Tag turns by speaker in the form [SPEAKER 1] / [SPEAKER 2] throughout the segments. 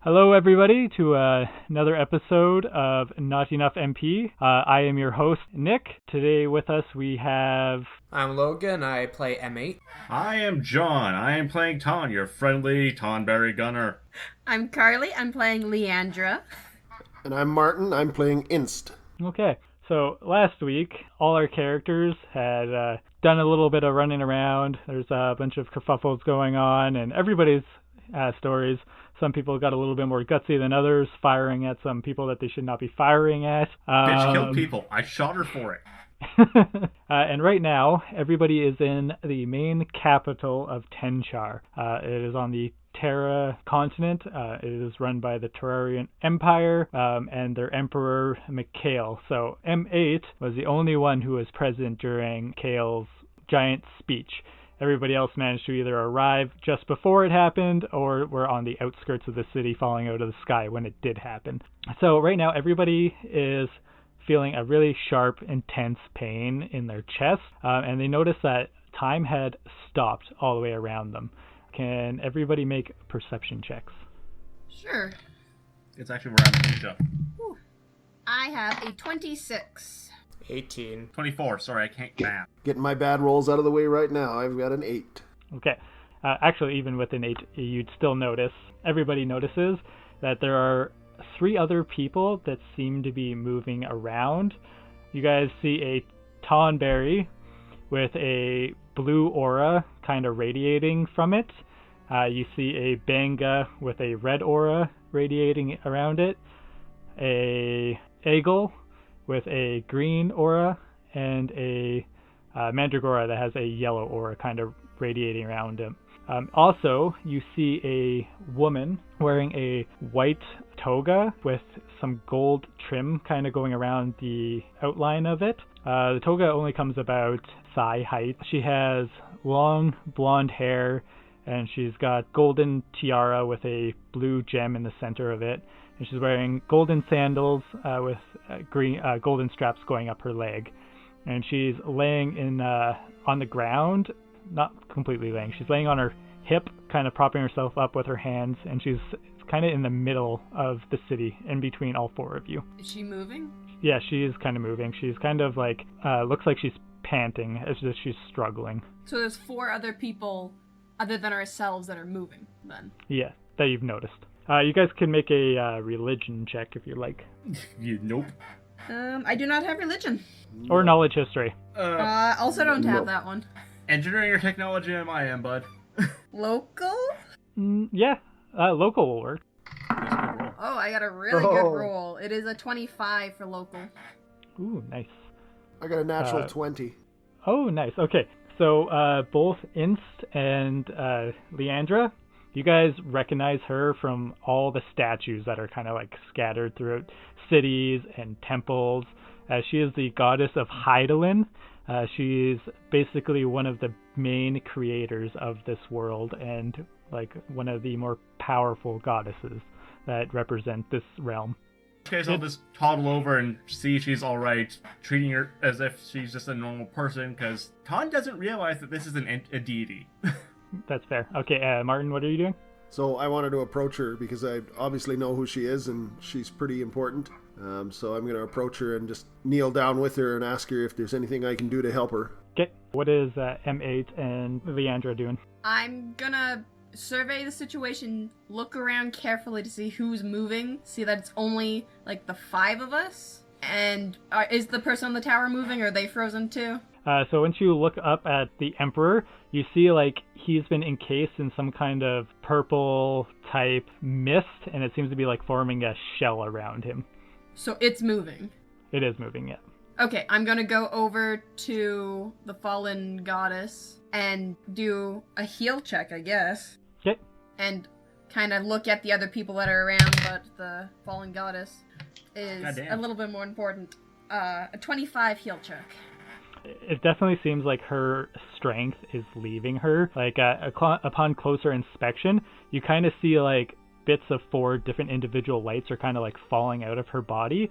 [SPEAKER 1] Hello, everybody, to another episode of Not Enough MP. I am your host, Nick. Today with us we have...
[SPEAKER 2] I'm Logan. I play M8.
[SPEAKER 3] I am John. I am playing Ton, your friendly Tonberry gunner.
[SPEAKER 4] I'm Carly. I'm playing Leandra.
[SPEAKER 5] And I'm Martin. I'm playing Inst.
[SPEAKER 1] Okay, so last week, all our characters had done a little bit of running around. There's a bunch of kerfuffles going on, and everybody's stories. Some people got a little bit more gutsy than others, firing at some people that they should not be firing at.
[SPEAKER 3] Bitch killed people. I shot her for it.
[SPEAKER 1] And right now, everybody is in the main capital of Tenchar. It is on the Terra continent. It is run by the Terrarian Empire and their Emperor Mikhail. So M8 was the only one who was present during Mikhail's giant speech. Everybody else managed to either arrive just before it happened or were on the outskirts of the city falling out of the sky when it did happen. So right now everybody is feeling a really sharp, intense pain in their chest, and they notice that time had stopped all the way around them. Can everybody make perception checks?
[SPEAKER 4] Sure.
[SPEAKER 3] It's actually where I'm a ninja.
[SPEAKER 4] Whew. I have a 26.
[SPEAKER 2] 18.
[SPEAKER 3] 24. Sorry, I can't math.
[SPEAKER 5] Getting my bad rolls out of the way right now. I've got an 8.
[SPEAKER 1] Okay. Actually, even with an 8, you'd still notice, everybody notices that there are 3 other people that seem to be moving around. You guys see a Tonberry with a blue aura kind of radiating from it. You see a Banga with a red aura radiating around it. A Eagle with a green aura, and a Mandragora that has a yellow aura kind of radiating around him. Also, you see a woman wearing a white toga with some gold trim kind of going around the outline of it. The toga only comes about thigh height. She has long blonde hair, and she's got golden tiara with a blue gem in the center of it. And she's wearing golden sandals with green golden straps going up her leg. And she's laying on the ground, not completely laying. She's laying on her hip, kind of propping herself up with her hands, and she's kind of in the middle of the city, in between all 4 of you.
[SPEAKER 4] Is she moving?
[SPEAKER 1] Yeah, she is kind of moving. She's kind of like, looks like she's panting as if she's struggling.
[SPEAKER 4] So there's 4 other people other than ourselves that are moving, then?
[SPEAKER 1] Yeah, that you've noticed. You guys can make a religion check if you like.
[SPEAKER 3] Nope.
[SPEAKER 4] I do not have religion.
[SPEAKER 1] Or knowledge history.
[SPEAKER 4] Also don't have that one.
[SPEAKER 3] Engineering or technology I am, bud.
[SPEAKER 4] Local?
[SPEAKER 1] Yeah, local will work.
[SPEAKER 4] Oh, I got a really good roll. It is a 25 for local.
[SPEAKER 1] Ooh, nice.
[SPEAKER 5] I got a natural 20.
[SPEAKER 1] Oh, nice. Okay, so both Inst and Leandra, you guys recognize her from all the statues that are kind of like scattered throughout cities and temples. She is the goddess of Hydaelyn. She's basically one of the main creators of this world and like one of the more powerful goddesses that represent this realm.
[SPEAKER 3] Okay, so I'll just toddle over and see if she's alright, treating her as if she's just a normal person, because Ton doesn't realize that this is a deity.
[SPEAKER 1] That's fair. Okay, Martin, what are you doing?
[SPEAKER 5] So I wanted to approach her because I obviously know who she is and she's pretty important. So I'm going to approach her and just kneel down with her and ask her if there's anything I can do to help her.
[SPEAKER 1] Okay, what is M8 and Leandra doing?
[SPEAKER 4] I'm gonna survey the situation, look around carefully to see who's moving, see that it's only like the 5 of us. And is the person on the tower moving, or are they frozen too?
[SPEAKER 1] So once you look up at the Emperor, you see like he's been encased in some kind of purple type mist, and it seems to be like forming a shell around him.
[SPEAKER 4] So it's moving.
[SPEAKER 1] It is moving, yeah.
[SPEAKER 4] Okay, I'm gonna go over to the fallen goddess and do a heal check, I guess.
[SPEAKER 1] Okay.
[SPEAKER 4] And kind of look at the other people that are around, but the fallen goddess is a little bit more important. A 25 heal check.
[SPEAKER 1] It definitely seems like her strength is leaving her. Like upon closer inspection, you kind of see like bits of 4 different individual lights are kind of like falling out of her body.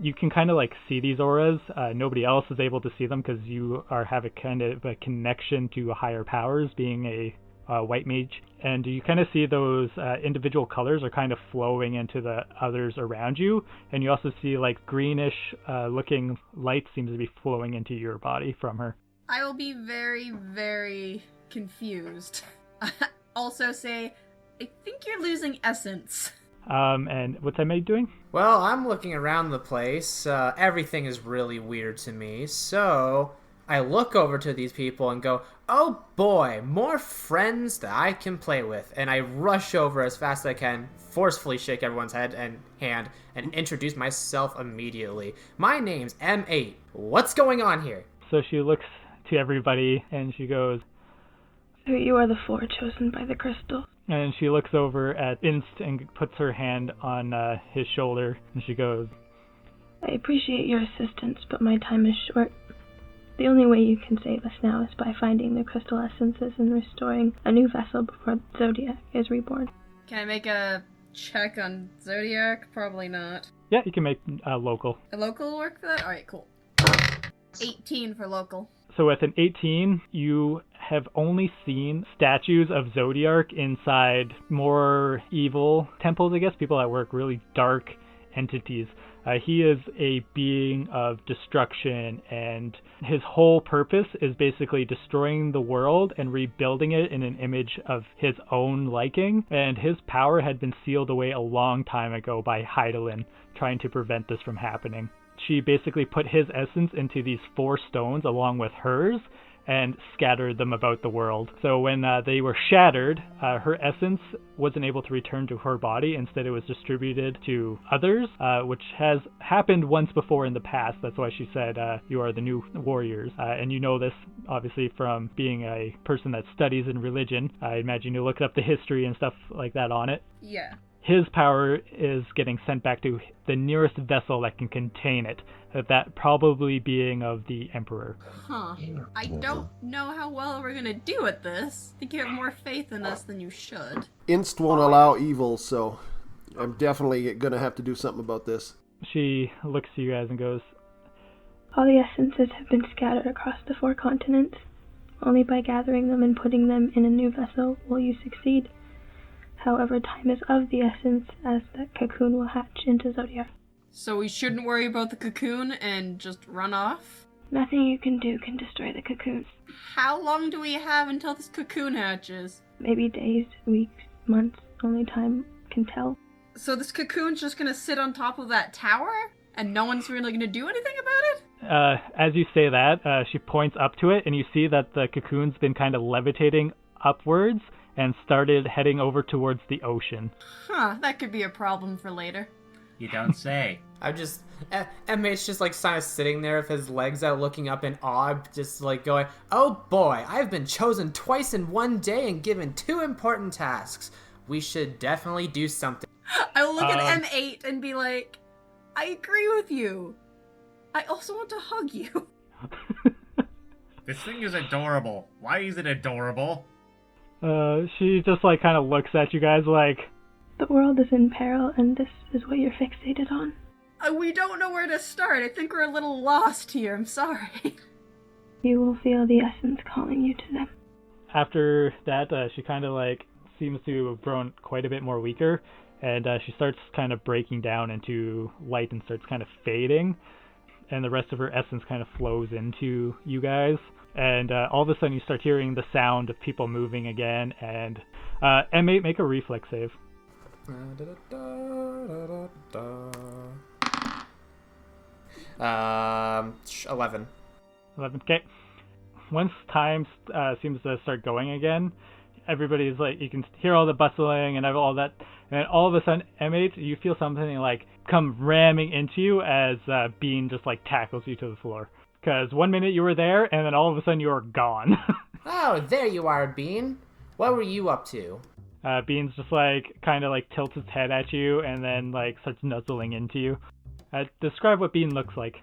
[SPEAKER 1] You can kind of like see these auras. Nobody else is able to see them because you have a kind of a connection to higher powers, being a white mage. And you kind of see those individual colors are kind of flowing into the others around you. And you also see like greenish looking light seems to be flowing into your body from her.
[SPEAKER 4] I will be very, very confused. Also say, I think you're losing essence.
[SPEAKER 1] And what's Emma doing?
[SPEAKER 2] Well, I'm looking around the place. Everything is really weird to me. So I look over to these people and go, oh boy, more friends that I can play with. And I rush over as fast as I can, forcefully shake everyone's head and hand, and introduce myself immediately. My name's M8. What's going on here?
[SPEAKER 1] So she looks to everybody and she goes,
[SPEAKER 6] So you are the 4 chosen by the crystal.
[SPEAKER 1] and she looks over at Inst and puts her hand on his shoulder, and she goes,
[SPEAKER 6] I appreciate your assistance, but my time is short. The only way you can save us now is by finding the crystal essences and restoring a new vessel before Zodiac is reborn.
[SPEAKER 4] Can I make a check on Zodiac? Probably not.
[SPEAKER 1] yeah, you can make local.
[SPEAKER 4] A local work for that? Alright, cool. 18 for local.
[SPEAKER 1] So with an 18, you have only seen statues of Zodiac inside more evil temples, I guess, people that work really dark entities. He is a being of destruction, and his whole purpose is basically destroying the world and rebuilding it in an image of his own liking. And his power had been sealed away a long time ago by Heidelin, trying to prevent this from happening. She basically put his essence into these 4 stones along with hers and scattered them about the world. So when they were shattered, her essence wasn't able to return to her body. Instead, it was distributed to others, which has happened once before in the past. That's why she said, you are the new warriors. And you know this, obviously, from being a person that studies in religion. I imagine you looked up the history and stuff like that on it.
[SPEAKER 4] Yeah.
[SPEAKER 1] His power is getting sent back to the nearest vessel that can contain it, that probably being of the Emperor.
[SPEAKER 4] Huh. I don't know how well we're gonna do at this. I think you have more faith in us than you should.
[SPEAKER 5] Inst won't allow evil, so I'm definitely going to have to do something about this.
[SPEAKER 1] She looks to you guys and goes,
[SPEAKER 6] All the essences have been scattered across the 4 continents. Only by gathering them and putting them in a new vessel will you succeed. However, time is of the essence, as that cocoon will hatch into Zodiac.
[SPEAKER 4] So we shouldn't worry about the cocoon and just run off?
[SPEAKER 6] Nothing you can do can destroy the cocoon.
[SPEAKER 4] How long do we have until this cocoon hatches?
[SPEAKER 6] Maybe days, weeks, months, only time can tell.
[SPEAKER 4] So this cocoon's just gonna sit on top of that tower? And no one's really gonna do anything about it?
[SPEAKER 1] as you say that, she points up to it, and you see that the cocoon's been kind of levitating upwards and started heading over towards the ocean.
[SPEAKER 4] Huh, that could be a problem for later.
[SPEAKER 3] You don't say.
[SPEAKER 2] I'm just... M.H. just, like, kind of sitting there with his legs out looking up in awe, just, like, going, oh boy, I've been chosen twice in one day and given 2 important tasks. We should definitely do something.
[SPEAKER 4] I will look at M8 and be like, I agree with you. I also want to hug you.
[SPEAKER 3] This thing is adorable. Why is it adorable?
[SPEAKER 1] She just, like, kind of looks at you guys like,
[SPEAKER 6] The world is in peril, and this is what you're fixated on.
[SPEAKER 4] We don't know where to start. I think we're a little lost here. I'm sorry.
[SPEAKER 6] You will feel the essence calling you to them.
[SPEAKER 1] after that, she kind of, like, seems to have grown quite a bit more weaker, and she starts kind of breaking down into light and starts kind of fading, and the rest of her essence kind of flows into you guys. And all of a sudden you start hearing the sound of people moving again, and M8, make a reflex save.
[SPEAKER 2] 11.
[SPEAKER 1] 11. Okay. Once time seems to start going again, everybody's like, you can hear all the bustling and all that, and then all of a sudden, M8, you feel something like come ramming into you as Bean just like tackles you to the floor. Because 1 minute you were there, and then all of a sudden you were gone.
[SPEAKER 2] Oh, there you are, Bean. What were you up to?
[SPEAKER 1] Bean's just like kind of like tilts his head at you and then like starts nuzzling into you. Describe what Bean looks like.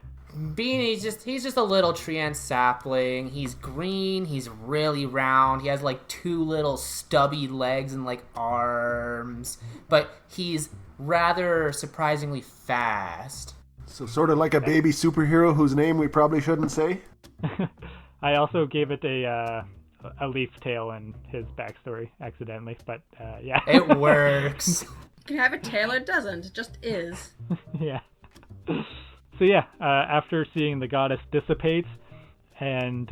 [SPEAKER 2] Bean, he's just a little tree-ant sapling. He's green, he's really round, he has like 2 little stubby legs and like arms, but he's rather surprisingly fast.
[SPEAKER 5] So sort of like a baby superhero whose name we probably shouldn't say?
[SPEAKER 1] I also gave it a a leaf tail in his backstory accidentally, but yeah.
[SPEAKER 2] It works.
[SPEAKER 4] You can have a tail or it doesn't. It just is.
[SPEAKER 1] Yeah. So yeah, after seeing the goddess dissipate and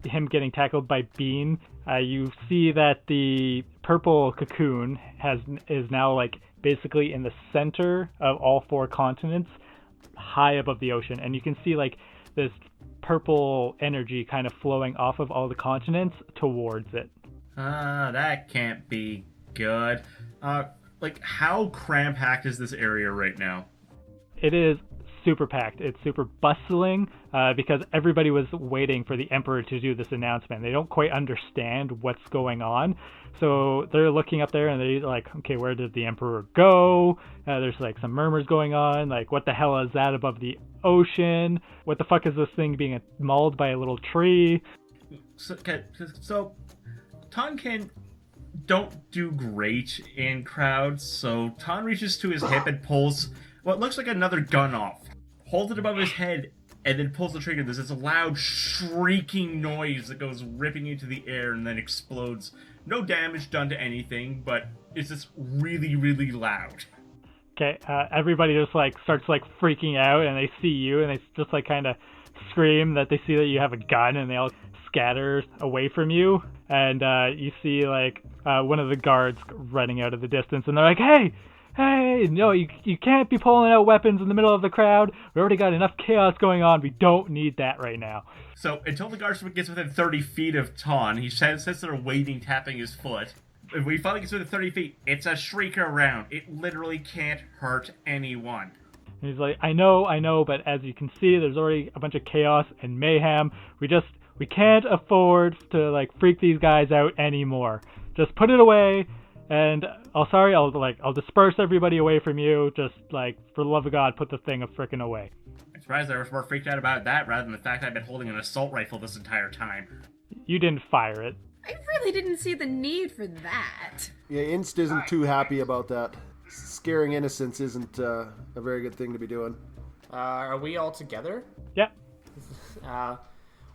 [SPEAKER 1] him getting tackled by Bean, you see that the purple cocoon is now like basically in the center of all 4 continents, high above the ocean, and you can see like this purple energy kind of flowing off of all the continents towards it.
[SPEAKER 3] That can't be good. Like, how cram-packed is this area right now?
[SPEAKER 1] It is super packed. It's super bustling because everybody was waiting for the Emperor to do this announcement. They don't quite understand what's going on. So they're looking up there and they're like, okay, where did the Emperor go? There's like some murmurs going on. Like, what the hell is that above the ocean? What the fuck is this thing being mauled by a little tree?
[SPEAKER 3] So Tonkin don't do great in crowds. So Ton reaches to his hip and pulls what looks like another gun off, holds it above his head, and then pulls the trigger. There's this loud, shrieking noise that goes ripping into the air and then explodes. No damage done to anything, but it's just really, really loud.
[SPEAKER 1] Okay, everybody just like starts like freaking out, and they see you, and they just like kind of scream that they see that you have a gun, and they all scatter away from you. And you see like one of the guards running out of the distance, and they're like, Hey, no, you can't be pulling out weapons in the middle of the crowd. We already got enough chaos going on. We don't need that right now.
[SPEAKER 3] So until the guard gets within 30 feet of Ton, he sits there waiting, tapping his foot. When he finally gets within 30 feet, it's a shrieker round. It literally can't hurt anyone.
[SPEAKER 1] And he's like, I know, but as you can see, there's already a bunch of chaos and mayhem. We can't afford to like freak these guys out anymore. Just put it away. And I'll disperse everybody away from you. Just like, for the love of God, put the thing frickin' away.
[SPEAKER 3] I'm surprised I was more freaked out about that rather than the fact I've been holding an assault rifle this entire time.
[SPEAKER 1] You didn't fire it.
[SPEAKER 4] I really didn't see the need for that.
[SPEAKER 5] Yeah, Inst isn't too happy about that. Scaring innocents isn't a very good thing to be doing.
[SPEAKER 2] Are we all together?
[SPEAKER 1] Yep.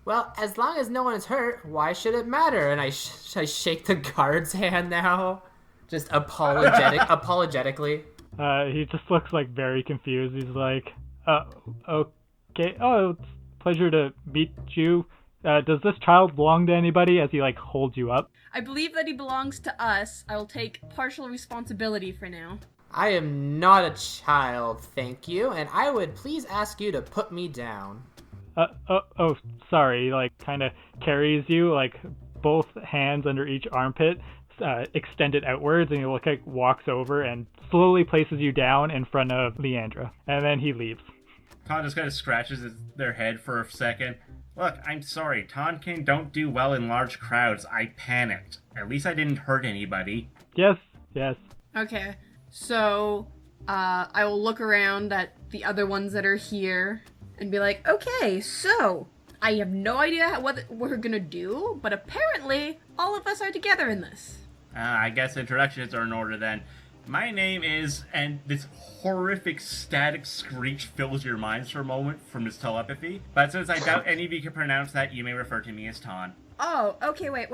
[SPEAKER 2] Well, as long as no one is hurt, why should it matter? And I shake the guard's hand now. Just apologetically.
[SPEAKER 1] He just looks like very confused. He's like, okay. Oh, it's a pleasure to meet you. Does this child belong to anybody? As he like holds you up.
[SPEAKER 4] I believe that he belongs to us. I will take partial responsibility for now.
[SPEAKER 2] I am not a child, thank you, and I would please ask you to put me down.
[SPEAKER 1] Sorry. He like kind of carries you, like both hands under each armpit, extended outwards, and he like walks over and slowly places you down in front of Leandra, and then he leaves.
[SPEAKER 3] Ton just kind of scratches their head for a second. Look, I'm sorry. Tonkin don't do well in large crowds. I panicked. At least I didn't hurt anybody.
[SPEAKER 1] Yes.
[SPEAKER 4] Okay, so I will look around at the other ones that are here and be like, okay, so I have no idea what we're gonna do, but apparently all of us are together in this.
[SPEAKER 3] I guess introductions are in order then. My name is, and this horrific static screech fills your minds for a moment from his telepathy, but since I doubt any of you can pronounce that, you may refer to me as Ton.
[SPEAKER 4] Oh, okay, wait.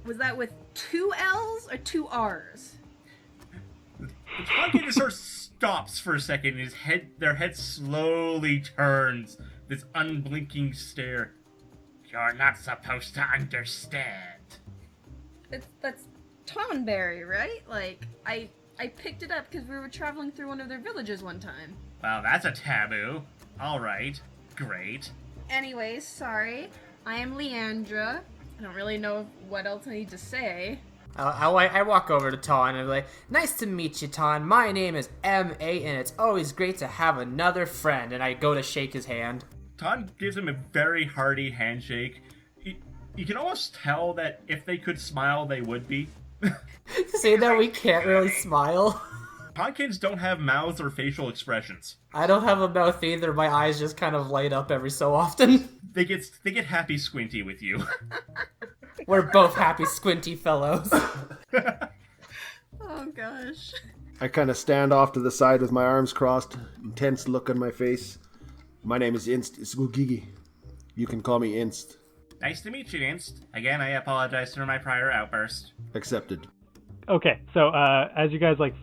[SPEAKER 4] Was that with 2 L's or 2 R's?
[SPEAKER 3] Tonkin just sort of stops for a second, and their head slowly turns, this unblinking stare. You're not supposed to understand.
[SPEAKER 4] That's Tonberry, right? Like, I picked it up because we were traveling through one of their villages one time.
[SPEAKER 3] Well, that's a taboo. Alright, great.
[SPEAKER 4] Anyways, sorry. I am Leandra. I don't really know what else I need to say.
[SPEAKER 2] I walk over to Ton and I'm like, nice to meet you, Ton. My name is M.A. and it's always great to have another friend. And I go to shake his hand.
[SPEAKER 3] Ton gives him a very hearty handshake. You can almost tell that if they could smile, they would be.
[SPEAKER 2] Say that we can't really smile.
[SPEAKER 3] Tonkins don't have mouths or facial expressions.
[SPEAKER 2] I don't have a mouth either. My eyes just kind of light up every so often.
[SPEAKER 3] They get happy squinty with you.
[SPEAKER 2] We're both happy squinty fellows.
[SPEAKER 4] Oh gosh.
[SPEAKER 5] I kind of stand off to the side with my arms crossed, intense look on my face. My name is Inst Sgugigi. You can call me Inst.
[SPEAKER 3] Nice to meet you, Inst. Again, I apologize for my prior outburst.
[SPEAKER 5] Accepted.
[SPEAKER 1] Okay, so as you guys like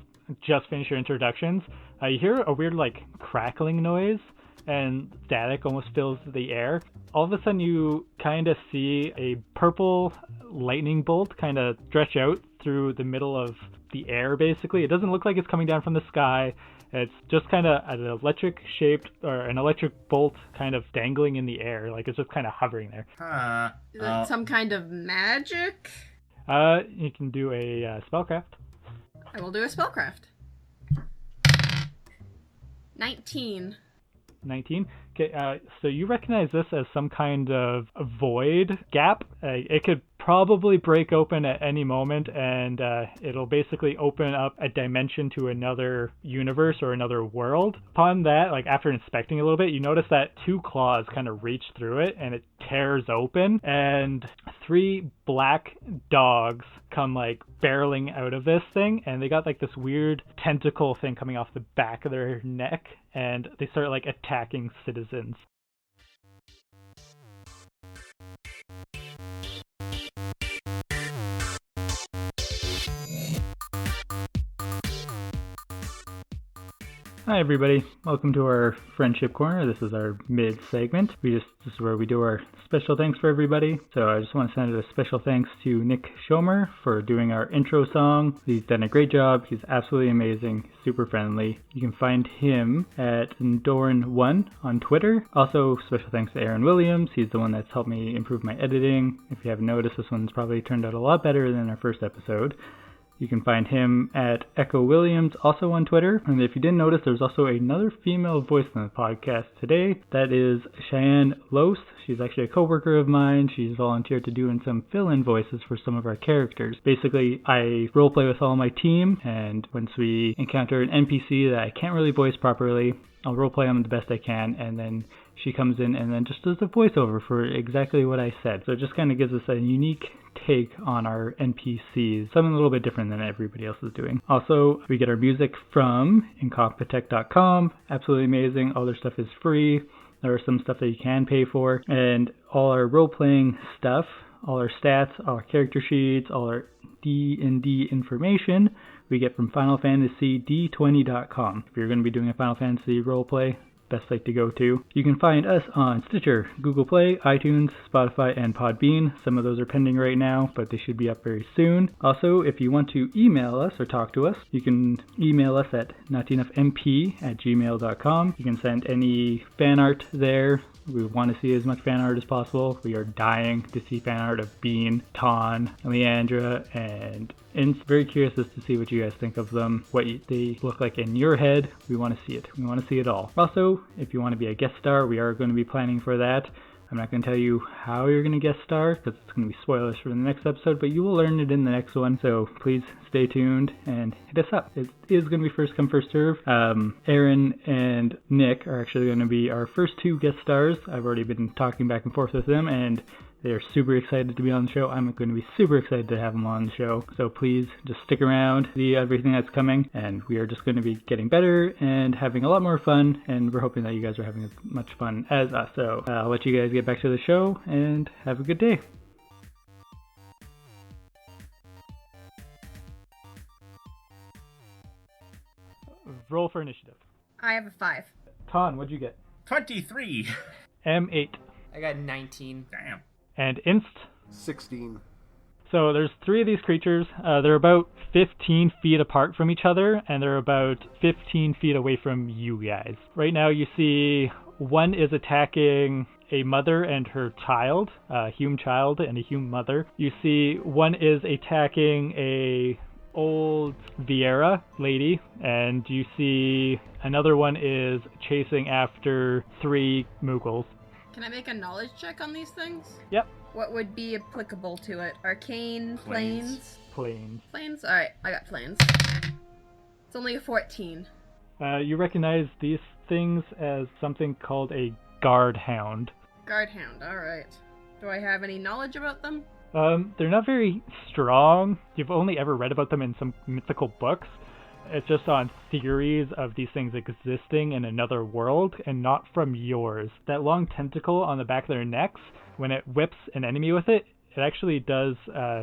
[SPEAKER 1] just finish your introductions, you hear a weird like crackling noise and static almost fills the air. All of a sudden you kind of see a purple lightning bolt kind of stretch out through the middle of the air basically. It doesn't look like it's coming down from the sky. It's just kind of an electric shaped or an electric bolt kind of dangling in the air. Like it's just kind of hovering there.
[SPEAKER 4] Is it some kind of magic?
[SPEAKER 1] You can do a spellcraft.
[SPEAKER 4] I will do a spellcraft. 19.
[SPEAKER 1] 19. Okay, so you recognize this as some kind of a void gap. It could probably break open at any moment, and it'll basically open up a dimension to another universe or another world. Upon that, like after inspecting a little bit, you notice that 2 claws kind of reach through it, and it tears open, and 3 black dogs come like barreling out of this thing, and they got like this weird tentacle thing coming off the back of their neck, and they start like attacking citizens. Hi everybody, welcome to our Friendship Corner. This is our mid segment. This is where we do our special thanks for everybody. So I just want to send a special thanks to Nick Schomer for doing our intro song. He's done a great job. He's absolutely amazing, super friendly. You can find him at Doran1 on Twitter. Also, special thanks to Aaron Williams. He's the one that's helped me improve my editing. If you haven't noticed, this one's probably turned out a lot better than our first episode. You can find him at Echo Williams, also on Twitter. And if you didn't notice, there's also another female voice on the podcast today. That is Cheyenne Lose. She's actually a coworker of mine. She's volunteered to do some fill-in voices for some of our characters. Basically, I roleplay with all my team, and once we encounter an NPC that I can't really voice properly, I'll roleplay them the best I can, and then she comes in and then just does a voiceover for exactly what I said. So it just kind of gives us a unique take on our NPCs, something a little bit different than everybody else is doing. Also, we get our music from incompetech.com. Absolutely amazing. All their stuff is free. There are some stuff that you can pay for, and all our role-playing stuff, all our stats, all our character sheets, all our D&D information we get from FinalFantasyD20.com. If you're going to be doing a Final Fantasy roleplay, best site to go to. You can find us on Stitcher, Google Play, iTunes, Spotify, and Podbean. Some of those are pending right now, but they should be up very soon. Also, if you want to email us or talk to us, you can email us at notenoughmp@gmail.com. You can send any fan art there. We want to see as much fan art as possible. We are dying to see fan art of Bean, Ton, and Leandra, and it's very curious as to see what you guys think of them, what they look like in your head. We want to see it. We want to see it all. Also, if you want to be a guest star, we are going to be planning for that. I'm not going to tell you how you're going to guest star, because it's going to be spoilers for the next episode, but you will learn it in the next one, so please stay tuned and hit us up. It is going to be first come, first serve. Aaron and Nick are actually going to be our first 2 guest stars. I've already been talking back and forth with them, and they're super excited to be on the show. I'm going to be super excited to have them on the show. So please just stick around, see everything that's coming, and we are just going to be getting better and having a lot more fun, and we're hoping that you guys are having as much fun as us. So I'll let you guys get back to the show, and have a good day. Roll for initiative.
[SPEAKER 4] I have a 5.
[SPEAKER 1] Ton, what'd you get?
[SPEAKER 3] 23.
[SPEAKER 1] M8.
[SPEAKER 2] I got 19.
[SPEAKER 3] Damn.
[SPEAKER 1] And Inst?
[SPEAKER 5] 16.
[SPEAKER 1] So there's 3 of these creatures. They're about 15 feet apart from each other, and they're about 15 feet away from you guys. Right now you see one is attacking a mother and her child, a human child and a human mother. You see one is attacking a old Vieira lady, and you see another one is chasing after 3 Muggles.
[SPEAKER 4] Can I make a knowledge check on these things?
[SPEAKER 1] Yep.
[SPEAKER 4] What would be applicable to it? Arcane, planes?
[SPEAKER 1] Planes.
[SPEAKER 4] Planes? Alright, I got planes. It's only a 14.
[SPEAKER 1] You recognize these things as something called a guard hound.
[SPEAKER 4] Guard hound, alright. Do I have any knowledge about them?
[SPEAKER 1] They're not very strong. You've only ever read about them in some mythical books. It's just on theories of these things existing in another world and not from yours. That long tentacle on the back of their necks, when it whips an enemy with it, it actually does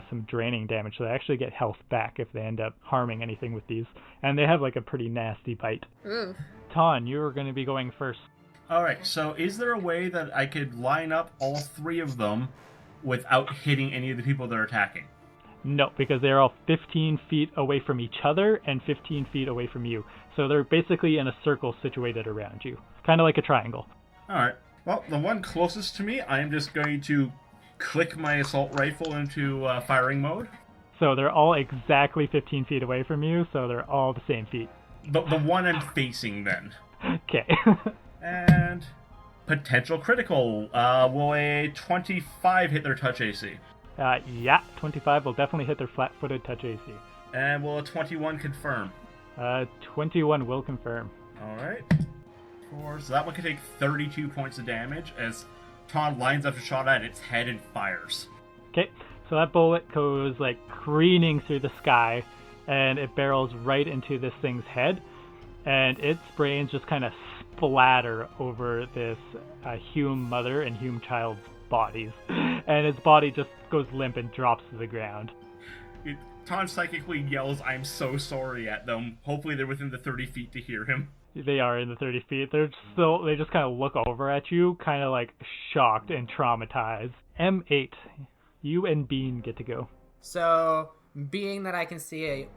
[SPEAKER 1] some draining damage, so they actually get health back if they end up harming anything with these. And they have like a pretty nasty bite.
[SPEAKER 4] Ooh.
[SPEAKER 1] Ton, you're going to be going first.
[SPEAKER 3] Alright, so is there a way that I could line up all three of them without hitting any of the people they're attacking?
[SPEAKER 1] No, because they're all 15 feet away from each other and 15 feet away from you. So they're basically in a circle situated around you. Kind of like a triangle.
[SPEAKER 3] Alright, well, the one closest to me, I'm just going to click my assault rifle into firing mode.
[SPEAKER 1] So they're all exactly 15 feet away from you, so they're all the same feet.
[SPEAKER 3] The one I'm facing, then.
[SPEAKER 1] Okay.
[SPEAKER 3] And potential critical. Will a 25 hit their touch AC?
[SPEAKER 1] Yeah, 25 will definitely hit their flat-footed touch AC.
[SPEAKER 3] And will a 21 confirm?
[SPEAKER 1] 21 will confirm.
[SPEAKER 3] Alright. So that one can take 32 points of damage as Todd lines up a shot at its head and fires.
[SPEAKER 1] Okay, so that bullet goes like careening through the sky, and it barrels right into this thing's head, and its brains just kind of splatter over this Hume mother and Hume child's bodies, and its body just goes limp and drops to the ground.
[SPEAKER 3] Todd psychically yells, "I'm so sorry" at them. Hopefully they're within the 30 feet to hear him.
[SPEAKER 1] They are in the 30 feet. They just kind of look over at you, kind of like shocked and traumatized. M8, you and Bean get to go.
[SPEAKER 2] So, being that I can see a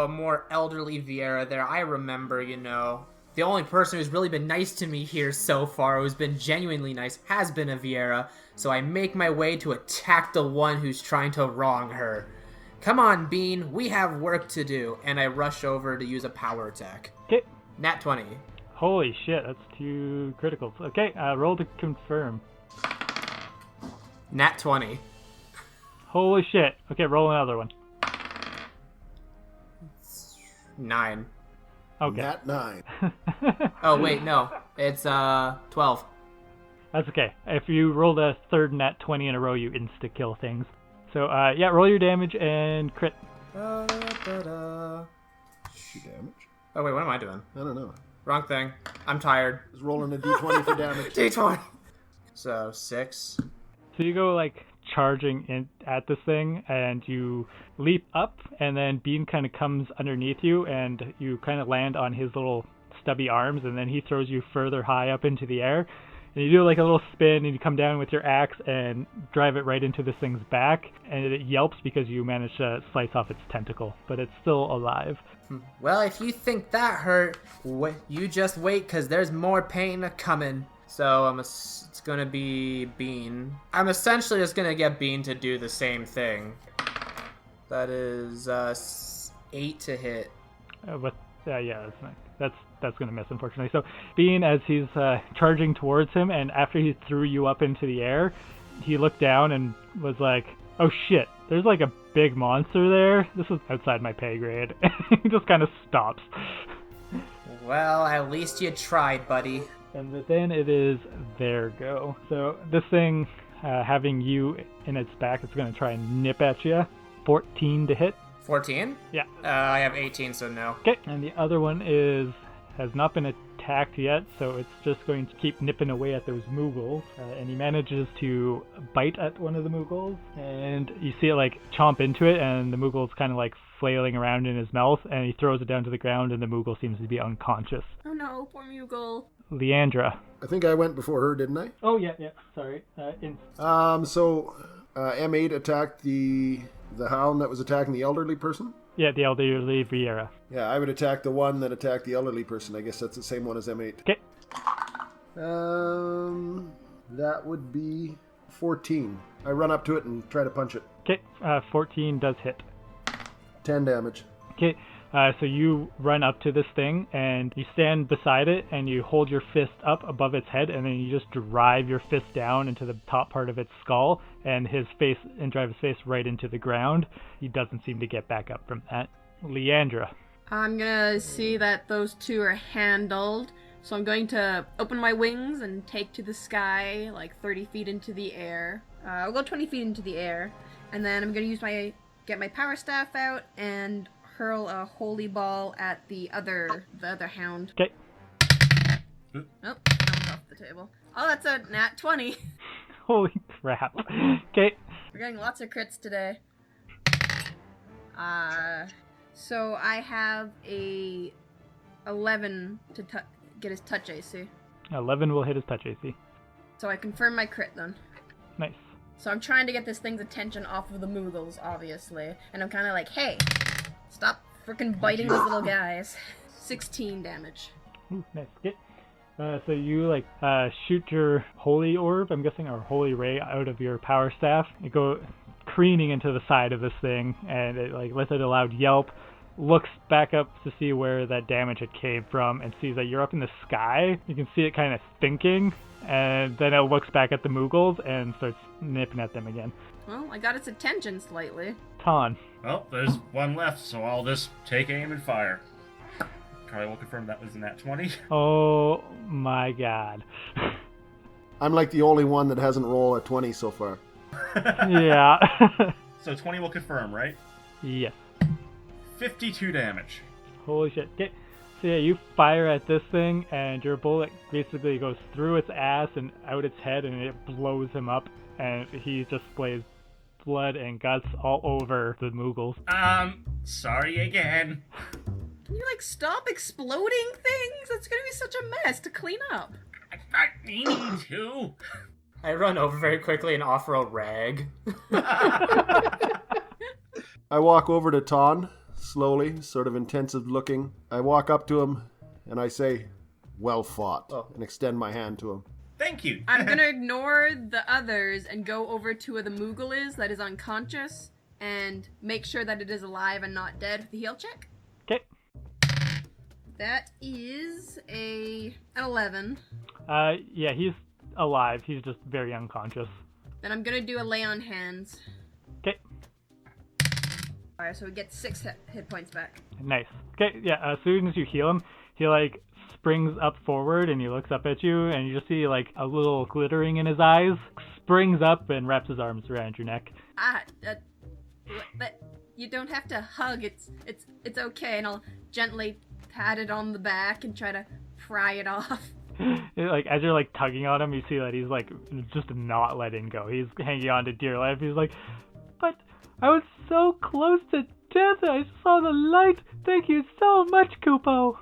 [SPEAKER 2] more elderly Vieira there, I remember, the only person who's really been nice to me here so far, who's been genuinely nice, has been a Vieira. So I make my way to attack the one who's trying to wrong her. Come on, Bean, we have work to do. And I rush over to use a power attack.
[SPEAKER 1] Okay.
[SPEAKER 2] Nat 20.
[SPEAKER 1] Holy shit, that's 2 criticals. Okay, roll to confirm.
[SPEAKER 2] Nat 20.
[SPEAKER 1] Holy shit. Okay, roll another one.
[SPEAKER 2] 9.
[SPEAKER 1] Okay.
[SPEAKER 5] Nat 9.
[SPEAKER 2] Oh, wait, no. It's 12.
[SPEAKER 1] That's okay. If you roll a third nat 20 in a row, you insta-kill things. So, yeah, roll your damage and crit.
[SPEAKER 5] Damage?
[SPEAKER 2] Oh, wait, what am I doing?
[SPEAKER 5] I don't know.
[SPEAKER 2] Wrong thing. I'm tired.
[SPEAKER 5] Just rolling a d20 for damage.
[SPEAKER 2] D20. So, 6.
[SPEAKER 1] So you go, like, charging in at this thing, and you leap up, and then Bean kind of comes underneath you, and you kind of land on his little stubby arms, and then he throws you further high up into the air. And you do like a little spin, and you come down with your axe and drive it right into this thing's back, and it yelps because you managed to slice off its tentacle, but it's still alive.
[SPEAKER 2] Well, if you think that hurt, you just wait, because there's more pain coming. So it's going to be Bean. I'm essentially just going to get Bean to do the same thing. That is 8 to hit.
[SPEAKER 1] Yeah, that's going to miss, unfortunately. So Bean, as he's charging towards him, and after he threw you up into the air, he looked down and was like, "Oh shit, there's like a big monster there. This is outside my pay grade." He just kind of stops.
[SPEAKER 2] Well, at least you tried, buddy.
[SPEAKER 1] And then it is their go. So this thing, having you in its back, it's going to try and nip at you. 14 to hit.
[SPEAKER 2] 14?
[SPEAKER 1] Yeah.
[SPEAKER 2] I have 18, so no.
[SPEAKER 1] Okay. And the other one has not been attacked yet, so it's just going to keep nipping away at those Moogles. And he manages to bite at one of the Moogles, and you see it like chomp into it, and the Moogle's kind of like flailing around in his mouth, and he throws it down to the ground, and the Moogle seems to be unconscious.
[SPEAKER 4] Oh no, poor Moogle.
[SPEAKER 1] Leandra.
[SPEAKER 5] I think I went before her, didn't I?
[SPEAKER 1] Oh, yeah, sorry.
[SPEAKER 5] So M8 attacked the hound that was attacking the elderly person?
[SPEAKER 1] Yeah, the elderly Vieira.
[SPEAKER 5] Yeah, I would attack the one that attacked the elderly person. I guess that's the same one as M8.
[SPEAKER 1] Okay.
[SPEAKER 5] That would be 14. I run up to it and try to punch it.
[SPEAKER 1] Okay, 14 does hit.
[SPEAKER 5] 10 damage.
[SPEAKER 1] Okay, so you run up to this thing, and you stand beside it, and you hold your fist up above its head, and then you just drive your fist down into the top part of its skull, and drive his face right into the ground. He doesn't seem to get back up from that. Leandra.
[SPEAKER 4] I'm gonna see that those two are handled, so I'm going to open my wings and take to the sky, like 30 feet into the air. I'll go 20 feet into the air, and then I'm gonna get my power staff out and hurl a holy ball at the other hound.
[SPEAKER 1] Okay.
[SPEAKER 4] Oh, bounced off the table. Oh, that's a nat 20.
[SPEAKER 1] Holy crap. Okay.
[SPEAKER 4] We're getting lots of crits today. So I have a 11 to get his touch AC.
[SPEAKER 1] 11 will hit his touch AC.
[SPEAKER 4] So I confirm my crit then.
[SPEAKER 1] Nice.
[SPEAKER 4] So I'm trying to get this thing's attention off of the Moogles, obviously. And I'm kind of like, hey, stop freaking biting those little guys. 16 damage.
[SPEAKER 1] Ooh, nice. Okay. So you shoot your holy orb, I'm guessing, or holy ray out of your power staff. You go careening into the side of this thing, and it lets out a loud yelp, looks back up to see where that damage had came from, and sees that you're up in the sky. You can see it kind of thinking, and then it looks back at the Moogles and starts nipping at them again.
[SPEAKER 4] Well, I got its attention slightly.
[SPEAKER 1] Ton.
[SPEAKER 3] Well, there's one left, so I'll just take aim and fire. Carly will confirm that was a nat 20.
[SPEAKER 1] Oh my god.
[SPEAKER 5] I'm like the only one that hasn't rolled a 20 so far.
[SPEAKER 1] Yeah.
[SPEAKER 3] So 20 will confirm, right?
[SPEAKER 1] Yes.
[SPEAKER 3] 52 damage.
[SPEAKER 1] Holy shit. Okay. So yeah, you fire at this thing, and your bullet basically goes through its ass and out its head, and it blows him up, and he just sprays blood and guts all over the Moogles.
[SPEAKER 3] Sorry again.
[SPEAKER 4] Can you, stop exploding things? It's gonna be such a mess to clean up.
[SPEAKER 3] I'm not meaning to.
[SPEAKER 2] I run over very quickly and offer a rag.
[SPEAKER 5] I walk over to Ton, slowly, sort of intensive looking. I walk up to him, and I say, well fought, and extend my hand to him.
[SPEAKER 3] Thank you.
[SPEAKER 4] I'm gonna ignore the others and go over to where the Moogle is that is unconscious and make sure that it is alive and not dead with the heal check.
[SPEAKER 1] Okay.
[SPEAKER 4] That is an 11.
[SPEAKER 1] Yeah, he's alive. He's just very unconscious.
[SPEAKER 4] Then I'm gonna do a lay on hands.
[SPEAKER 1] Okay.
[SPEAKER 4] Alright, so we get 6 hit points back.
[SPEAKER 1] Nice. Okay, yeah, as soon as you heal him, he springs up forward and he looks up at you, and you just see a little glittering in his eyes, springs up and wraps his arms around your neck.
[SPEAKER 4] But you don't have to hug. It's okay, and I'll gently pat it on the back and try to pry it off.
[SPEAKER 1] As you're tugging on him, you see that he's just not letting go. He's hanging on to dear life. He's like, but I was so close to death. I saw the light. Thank you so much, Kupo.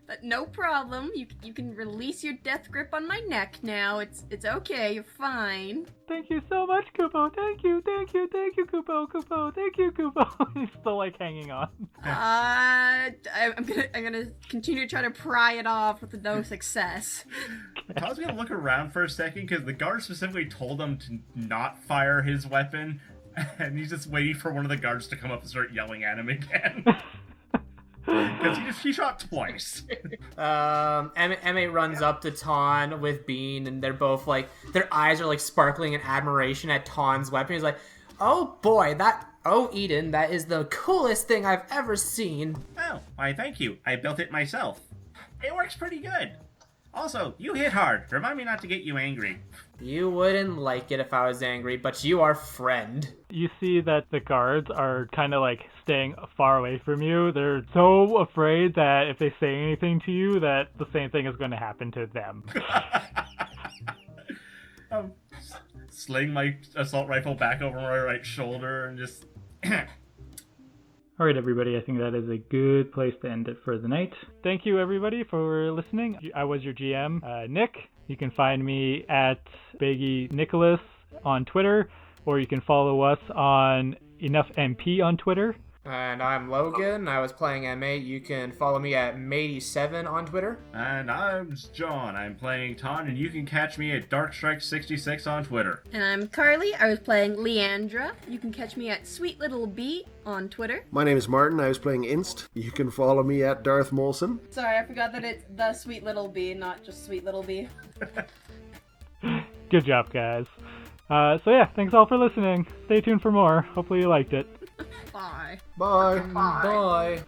[SPEAKER 4] But no problem. You can release your death grip on my neck now. It's okay. You're fine.
[SPEAKER 1] Thank you so much, Kupo. Thank you, Kupo. Kupo, thank you, Kupo. He's still hanging on.
[SPEAKER 4] I'm gonna continue to try to pry it off with no success.
[SPEAKER 3] Tom's gonna look around for a second because the guard specifically told him to not fire his weapon, and he's just waiting for one of the guards to come up and start yelling at him again. Because he shot twice.
[SPEAKER 2] Emmett runs up to Ton with Bean, and they're both their eyes are sparkling in admiration at Ton's weapon. He's like, oh boy, Eden, that is the coolest thing I've ever seen.
[SPEAKER 3] Oh, why thank you. I built it myself. It works pretty good. Also, you hit hard. Remind me not to get you angry.
[SPEAKER 2] You wouldn't like it if I was angry, but you are friend.
[SPEAKER 1] You see that the guards are kind of staying far away from you. They're so afraid that if they say anything to you, that the same thing is going to happen to them.
[SPEAKER 3] Sling my assault rifle back over my right shoulder and just...
[SPEAKER 1] All right, everybody, I think that is a good place to end it for the night. Thank you, everybody, for listening. I was your GM, Nick. You can find me at Baggy Nicholas on Twitter, or you can follow us on EnoughMP on Twitter.
[SPEAKER 2] And I'm Logan. I was playing M8. You can follow me at Matey7 on Twitter.
[SPEAKER 3] And I'm John. I'm playing Ton, and you can catch me at Darkstrike66 on Twitter.
[SPEAKER 4] And I'm Carly. I was playing Leandra. You can catch me at Sweet Little Bee on Twitter.
[SPEAKER 5] My name is Martin. I was playing Inst. You can follow me at Darth Molson.
[SPEAKER 4] Sorry, I forgot that it's the Sweet Little Bee, not just Sweet Little Bee.
[SPEAKER 1] Good job, guys. So yeah, thanks all for listening. Stay tuned for more. Hopefully you liked it.
[SPEAKER 4] Bye.
[SPEAKER 5] Bye.
[SPEAKER 2] Bye.